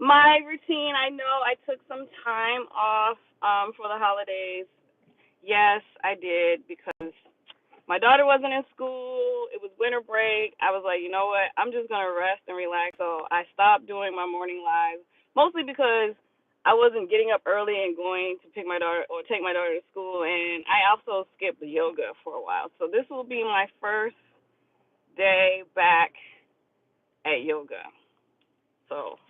My routine, I know I took some time off for the holidays. Yes, I did because my daughter wasn't in school. It was winter break. I was like, you know what? I'm just going to rest and relax. So I stopped doing my morning lives, mostly because I wasn't getting up early and going to pick my daughter or take my daughter to school. And I also skipped the yoga for a while. So this will be my first day back at yoga. So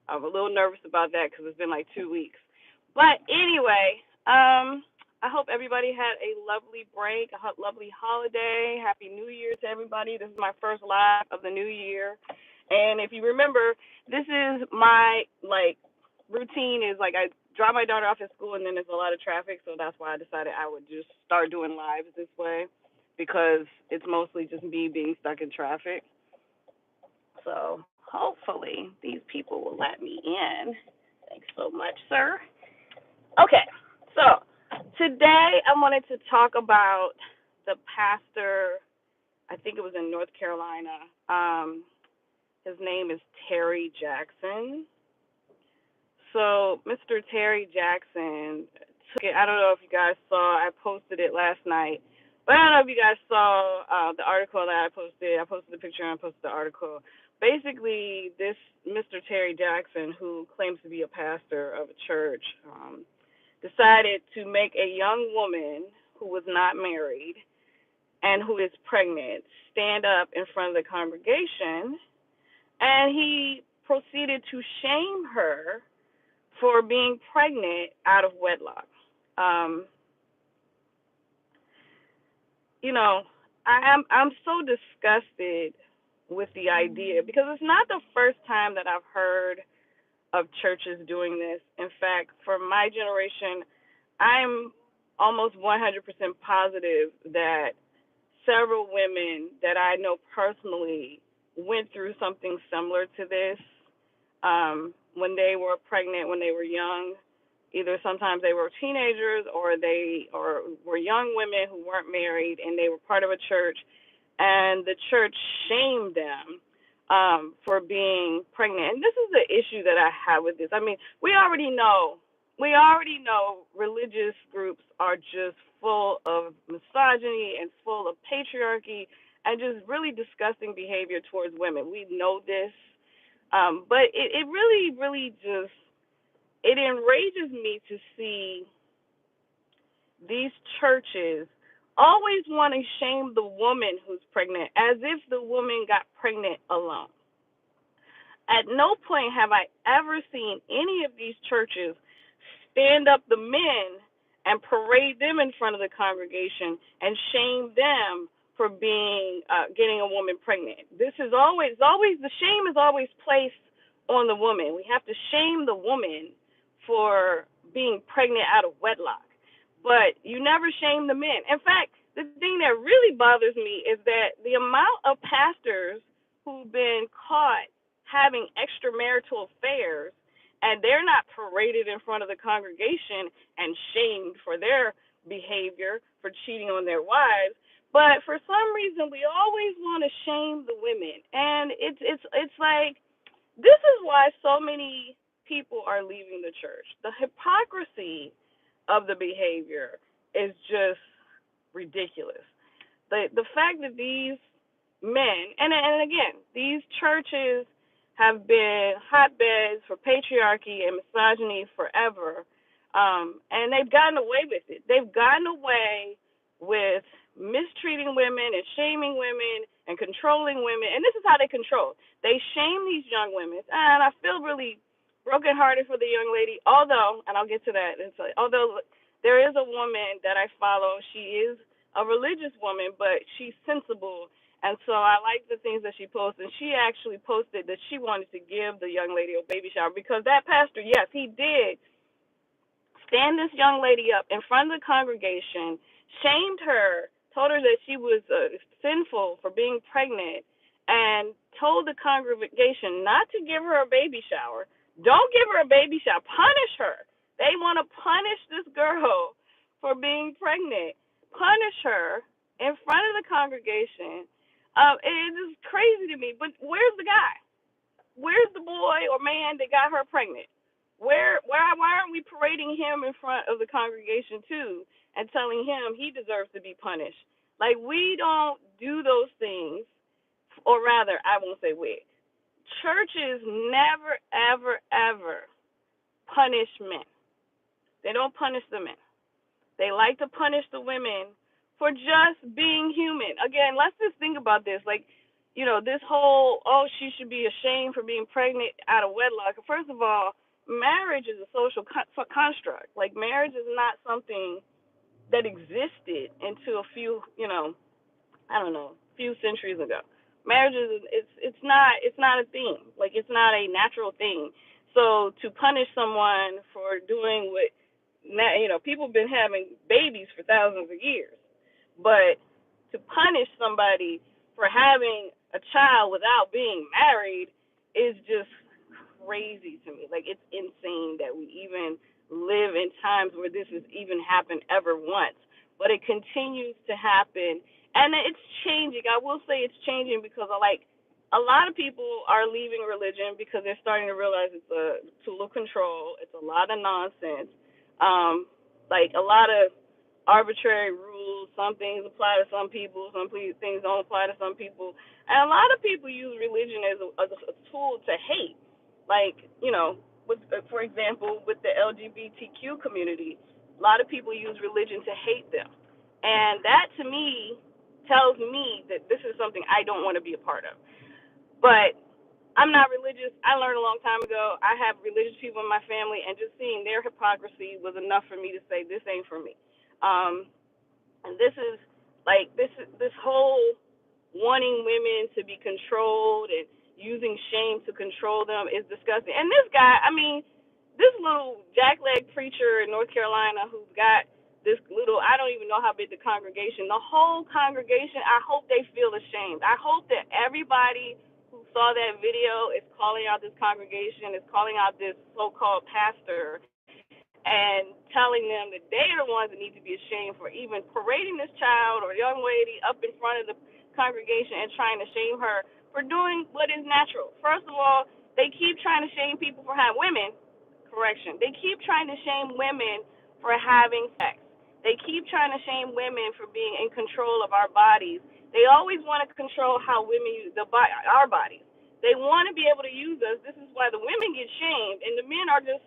I'm a little nervous about that because it's been like 2 weeks. But anyway, I hope everybody had a lovely break, a lovely holiday. Happy New Year to everybody. This is my first live of the new year. And if you remember, this is my routine is like I drop my daughter off at school and then there's a lot of traffic, so that's why I decided I would just start doing lives this way because it's mostly just me being stuck in traffic. So hopefully these people will let me in. Thanks so much, sir. Okay, so today I wanted to talk about the pastor. I think it was in North Carolina. His name is Terry Jackson. So Mr. Terry Jackson took it. I don't know if you guys saw. I posted it last night, but I don't know if you guys saw the article that I posted. I posted the picture and I posted the article. Basically, this Mr. Terry Jackson, who claims to be a pastor of a church, decided to make a young woman who was not married and who is pregnant stand up in front of the congregation, and he proceeded to shame her for being pregnant out of wedlock. Um, you know, I'm so disgusted with the idea because it's not the first time that I've heard of churches doing this. In fact, for my generation, I'm almost 100% positive that several women that I know personally went through something similar to this when they were pregnant, when they were young. Either sometimes they were teenagers or they or were young women who weren't married and they were part of a church, and the church shamed them for being pregnant. And this is the issue that I have with this. I mean, we already know religious groups are just full of misogyny and full of patriarchy and just really disgusting behavior towards women. We know this. But it really, really just it enrages me to see these churches always want to shame the woman who's pregnant as if the woman got pregnant alone. At no point have I ever seen any of these churches stand up the men and parade them in front of the congregation and shame them for being getting a woman pregnant. This is always the shame is always placed on the woman. We have to shame the woman for being pregnant out of wedlock, but you never shame the men. In fact, the thing that really bothers me is that the amount of pastors who've been caught having extramarital affairs and they're not paraded in front of the congregation and shamed for their behavior for cheating on their wives. But for some reason, we always want to shame the women, and it's like this is why so many people are leaving the church. The hypocrisy of the behavior is just ridiculous. The fact that these men and again these churches have been hotbeds for patriarchy and misogyny forever, and they've gotten away with it. They've gotten away with mistreating women and shaming women and controlling women, and this is how they control. They shame these young women, and I feel really brokenhearted for the young lady. Although, and I'll get to that, and so, although there is a woman that I follow, she is a religious woman, but she's sensible, and so I like the things that she posts. And she actually posted that she wanted to give the young lady a baby shower because that pastor, yes, he did stand this young lady up in front of the congregation, shamed her, told her that she was sinful for being pregnant, and told the congregation not to give her a baby shower. Don't give her a baby shower. Punish her. They want to punish this girl for being pregnant. Punish her in front of the congregation. It is crazy to me. But where's the guy? Where's the boy boy or man that got her pregnant? Why aren't we parading him in front of the congregation too and telling him he deserves to be punished? Like, we don't do those things, or rather, I won't say we. Churches never, ever, ever punish men. They don't punish the men. They like to punish the women for just being human. Again, let's just think about this. Like, this whole, oh, she should be ashamed for being pregnant out of wedlock. First of all, marriage is a social construct. Like, marriage is not something that existed until a few, I don't know, few centuries ago. Marriage is it's not a thing. Like, it's not a natural thing. So to punish someone for doing what, people have been having babies for thousands of years, but to punish somebody for having a child without being married is just crazy to me. Like, it's insane that we even live in times where this has even happened ever once. But it continues to happen, and it's changing. I will say it's changing because a lot of people are leaving religion because they're starting to realize it's a tool of control. It's a lot of nonsense. Like, a lot of arbitrary rules. Some things apply to some people. Some things don't apply to some people. And a lot of people use religion as a tool to hate. Like, for example, with the LGBTQ community, a lot of people use religion to hate them. And that, to me, tells me that this is something I don't want to be a part of. But I'm not religious. I learned a long time ago. I have religious people in my family, and just seeing their hypocrisy was enough for me to say, this ain't for me. And this is like this whole wanting women to be controlled and using shame to control them is disgusting. And this guy, I mean, this little jackleg preacher in North Carolina who's got this little, I don't even know how big the congregation, the whole congregation, I hope they feel ashamed. I hope that everybody who saw that video is calling out this congregation, is calling out this so-called pastor, and telling them that they are the ones that need to be ashamed for even parading this child or young lady up in front of the congregation and trying to shame her for doing what is natural. First of all, they keep trying to shame people for having women. Correction. They keep trying to shame women for having sex. They keep trying to shame women for being in control of our bodies. They always want to control how women use our bodies. They want to be able to use us. This is why the women get shamed, and the men are just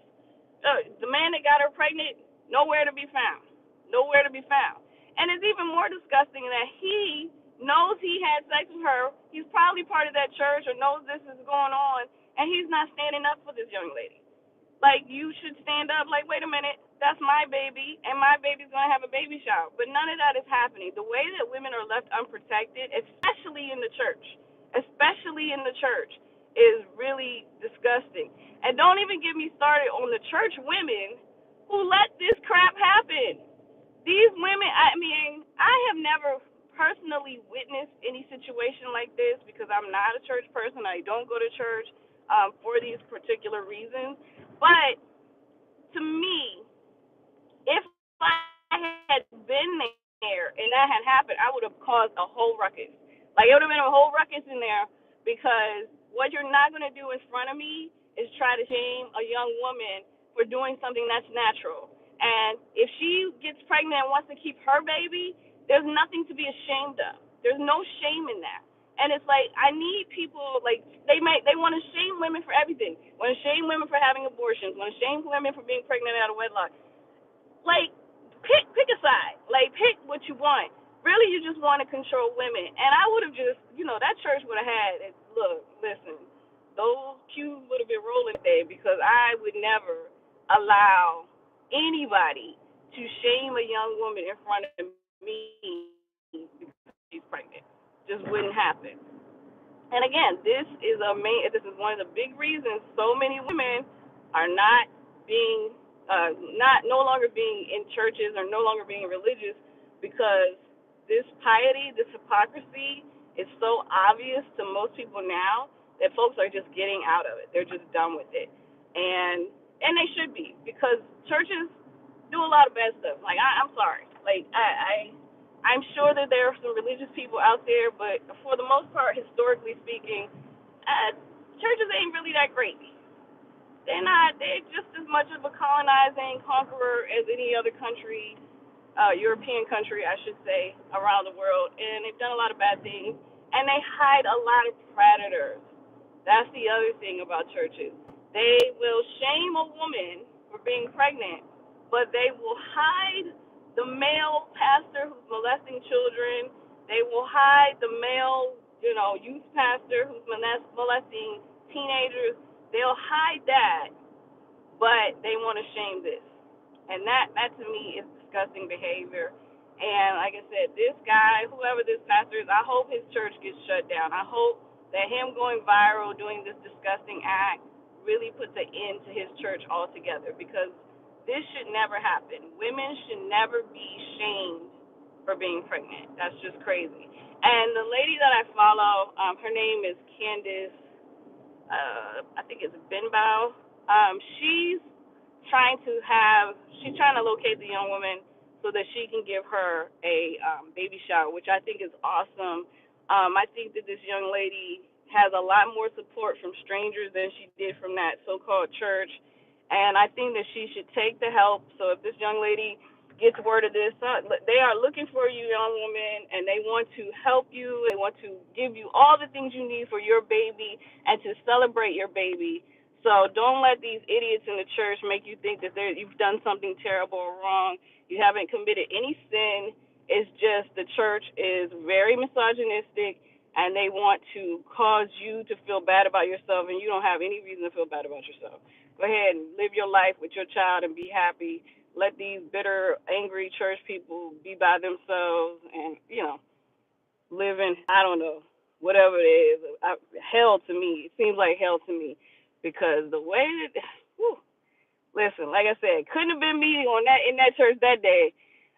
the man that got her pregnant, nowhere to be found. Nowhere to be found. And it's even more disgusting that he knows he had sex with her. He's probably part of that church or knows this is going on, and he's not standing up for this young lady. Like, you should stand up, like, wait a minute, that's my baby, and my baby's going to have a baby shower. But none of that is happening. The way that women are left unprotected, especially in the church, is really disgusting. And don't even get me started on the church women who let this crap happen. These women, I mean, I have never personally witnessed any situation like this because I'm not a church person. I don't go to church for these particular reasons. But to me, if I had been there and that had happened, I would have caused a whole ruckus. Like, it would have been a whole ruckus in there because what you're not going to do in front of me is try to shame a young woman for doing something that's natural. And if she gets pregnant and wants to keep her baby, there's nothing to be ashamed of. There's no shame in that. And it's like, I need people, like, they want to shame women for everything. Want to shame women for having abortions. Want to shame women for being pregnant out of wedlock. Like, pick a side. Like, pick what you want. Really, you just want to control women. And I would have just, that church would have had, look, listen, those pews would have been rolling today because I would never allow anybody to shame a young woman in front of me because she's pregnant. Just wouldn't happen. And again, this is one of the big reasons so many women are not being no longer being in churches or no longer being religious, because this piety, this hypocrisy is so obvious to most people now that folks are just getting out of it. They're just done with it. And they should be, because churches do a lot of bad stuff. Like, I'm sorry. Like, I'm sure that there are some religious people out there, but for the most part, historically speaking, churches ain't really that great. they're just as much of a colonizing conqueror as any other country, European country, I should say, around the world. And they've done a lot of bad things. And they hide a lot of predators. That's the other thing about churches. They will shame a woman for being pregnant, but they will hide the male pastor who's molesting children. They will hide the male, youth pastor who's molesting teenagers. They'll hide that, but they want to shame this. And that to me is disgusting behavior. And like I said, this guy, whoever this pastor is, I hope his church gets shut down. I hope that him going viral doing this disgusting act really puts an end to his church altogether, because this should never happen. Women should never be shamed for being pregnant. That's just crazy. And the lady that I follow, her name is Candace, I think it's Benbow. She's trying to locate the young woman so that she can give her a baby shower, which I think is awesome. I think that this young lady has a lot more support from strangers than she did from that so-called church, and I think that she should take the help. So if this young lady gets word of this, they are looking for you, young woman, and they want to help you. They want to give you all the things you need for your baby and to celebrate your baby. So don't let these idiots in the church make you think that you've done something terrible or wrong. You haven't committed any sin. It's just the church is very misogynistic, and they want to cause you to feel bad about yourself, and you don't have any reason to feel bad about yourself. Go ahead and live your life with your child and be happy. Let these bitter, angry church people be by themselves and, live in, I don't know, whatever it is. Hell to me. It seems like hell to me, because the way that, whew, listen, like I said, couldn't have been me in that church that day.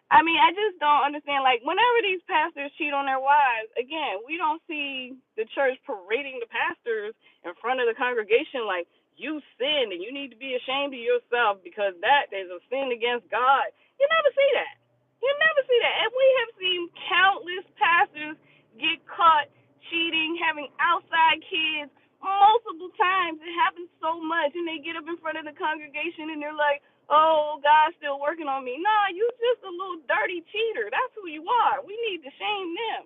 I mean, I just don't understand. Like, whenever these pastors cheat on their wives, again, we don't see the church parading the pastors in front of the congregation like, you sinned and you need to be ashamed of yourself because that is a sin against God. You never see that. You never see that. And we have seen countless pastors get caught cheating, having outside kids multiple times. It happens so much. And they get up in front of the congregation and they're like, oh, God's still working on me. Nah, you just a little dirty cheater. That's who you are. We need to shame them.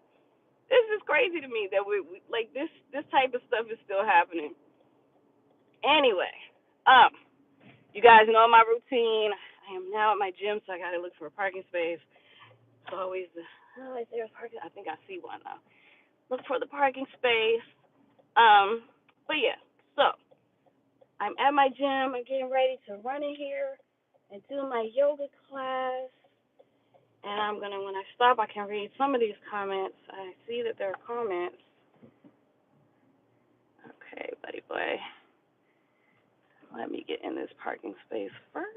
This is crazy to me that we like this type of stuff is still happening. Anyway, you guys know my routine. I am now at my gym, so I got to look for a parking space. It's always is there a parking? I think I see one now. Look for the parking space. But yeah, so I'm at my gym. I'm getting ready to run in here and do my yoga class. And I'm going to, when I stop, I can read some of these comments. I see that there are comments. Okay, buddy boy. Let me get in this parking space first.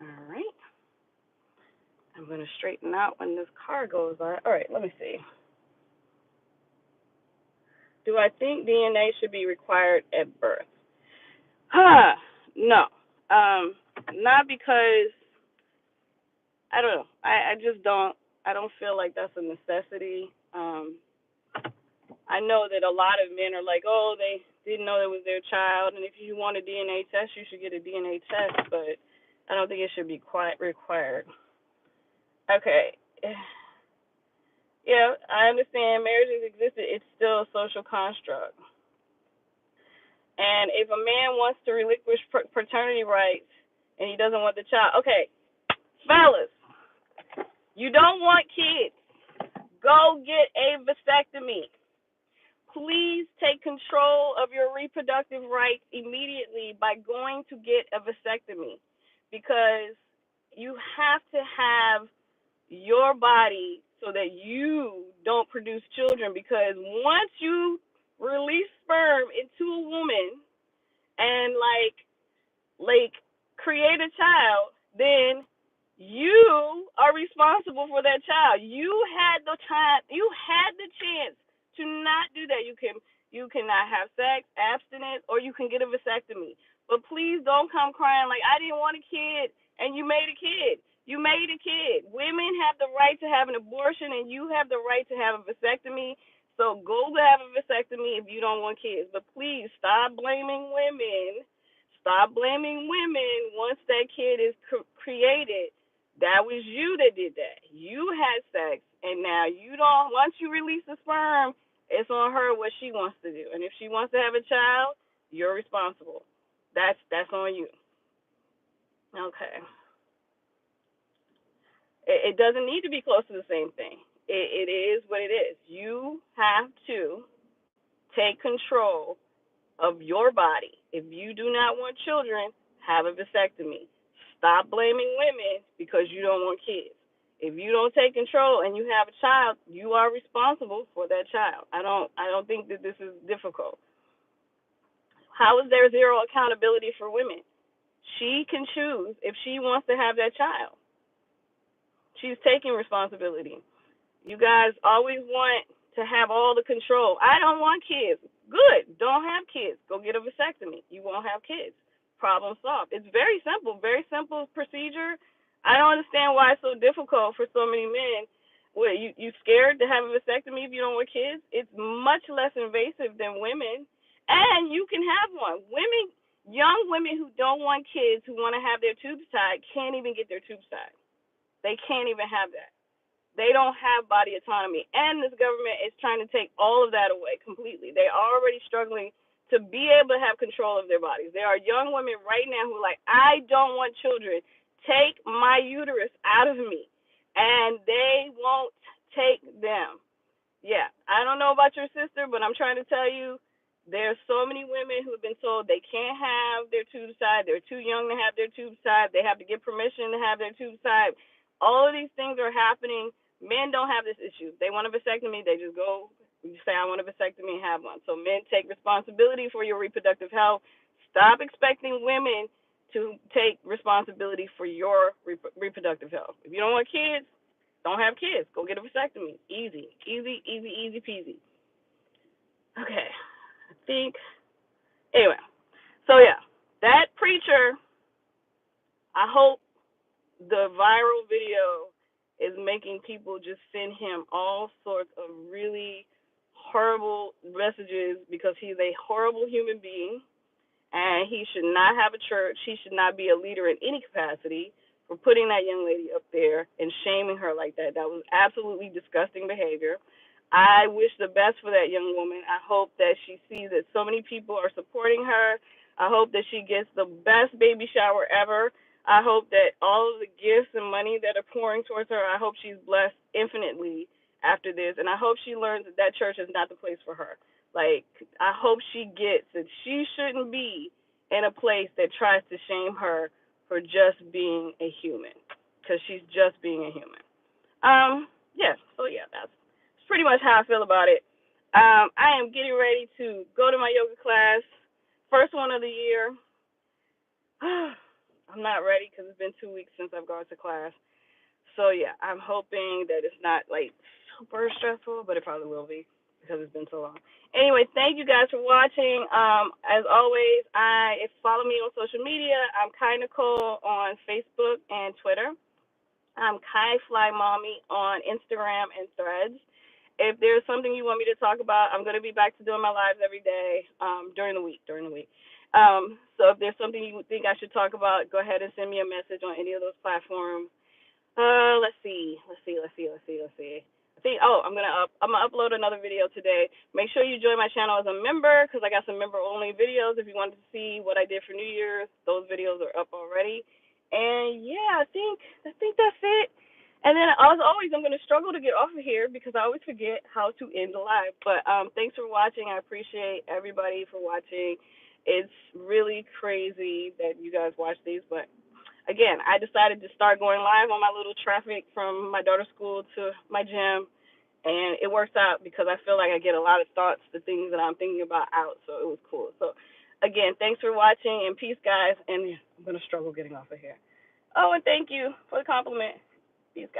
All right. I'm going to straighten out when this car goes by. All right, let me see. Do I think DNA should be required at birth? No. Not because, I don't know. I just don't, I don't feel like that's a necessity. I know that a lot of men are like, oh, they didn't know it was their child, and if you want a DNA test, you should get a DNA test, but I don't think it should be quite required. Okay. Yeah, I understand marriage has existed. It's still a social construct. And if a man wants to relinquish paternity rights and he doesn't want the child, okay, fellas, you don't want kids, go get a vasectomy. Please take control of your reproductive rights immediately by going to get a vasectomy, because you have to have your body so that you don't produce children, because once you release sperm into a woman and like create a child, then you are responsible for that child. You had the time, you had the chance to not do that. You cannot have sex, abstinence, or you can get a vasectomy. But please don't come crying like, I didn't want a kid and you made a kid. You made a kid. Women have the right to have an abortion, and you have the right to have a vasectomy. So go to have a vasectomy if you don't want kids. But please stop blaming women. Stop blaming women once that kid is created. That was you that did that. You had sex, and now you don't. Once you release the sperm, it's on her what she wants to do. And if she wants to have a child, you're responsible. That's on you. Okay. It doesn't need to be close to the same thing. It is what it is. You have to take control of your body. If you do not want children, have a vasectomy. Stop blaming women because you don't want kids. If you don't take control and you have a child, you are responsible for that child. I don't think that this is difficult. How is there zero accountability for women? She can choose if she wants to have that child. She's taking responsibility. You guys always want to have all the control. I don't want kids. Good. Don't have kids. Go get a vasectomy. You won't have kids. Problem solved. It's very simple procedure. I don't understand why it's so difficult for so many men. What, you scared to have a vasectomy if you don't want kids? It's much less invasive than women, and you can have one. Young women who don't want kids, who want to have their tubes tied, can't even get their tubes tied. They can't even have that. They don't have body autonomy. And this government is trying to take all of that away completely. They are already struggling to be able to have control of their bodies. There are young women right now who are like, I don't want children. Take my uterus out of me. And they won't take them. Yeah, I don't know about your sister, but I'm trying to tell you, there's so many women who have been told they can't have their tubes tied. They're too young to have their tubes tied. They have to get permission to have their tubes tied. All of these things are happening. Men don't have this issue. They want a vasectomy, they just go, you say, I want a vasectomy and have one. So men, take responsibility for your reproductive health. Stop expecting women to take responsibility for your reproductive health. If you don't want kids, don't have kids. Go get a vasectomy. Easy, easy, easy, easy peasy. Okay, I think. Anyway, so yeah, that preacher, I hope the viral video is making people just send him all sorts of really horrible messages because he's a horrible human being and he should not have a church. He should not be a leader in any capacity for putting that young lady up there and shaming her like that. That was absolutely disgusting behavior. I wish the best for that young woman. I hope that she sees that so many people are supporting her. I hope that she gets the best baby shower ever. I hope that all of the gifts and money that are pouring towards her, I hope she's blessed infinitely after this. And I hope she learns that that church is not the place for her. Like, I hope she gets that she shouldn't be in a place that tries to shame her for just being a human, because she's just being a human. That's pretty much how I feel about it. I am getting ready to go to my yoga class, first one of the year. I'm not ready because it's been 2 weeks since I've gone to class. So yeah, I'm hoping that it's not like super stressful, but it probably will be because it's been so long. Anyway, thank you guys for watching. As always, if you follow me on social media, I'm Kai Nicole on Facebook and Twitter. I'm Kai Fly Mommy on Instagram and Threads. If there's something you want me to talk about, I'm going to be back to doing my lives every day during the week. So if there's something you think I should talk about, go ahead and send me a message on any of those platforms. Let's see. I'm gonna upload another video today. Make sure you join my channel as a member because I got some member only videos. If you wanted to see what I did for New Year's, those videos are up already. And yeah, I think that's it. And then as always, I'm gonna struggle to get off of here because I always forget how to end the live. But thanks for watching. I appreciate everybody for watching. It's really crazy that you guys watch these, but again, I decided to start going live on my little traffic from my daughter's school to my gym, and it works out because I feel like I get a lot of thoughts, the things that I'm thinking about out, so it was cool. So, again, thanks for watching, and peace, guys, and I'm going to struggle getting off of here. Oh, and thank you for the compliment. Peace, guys.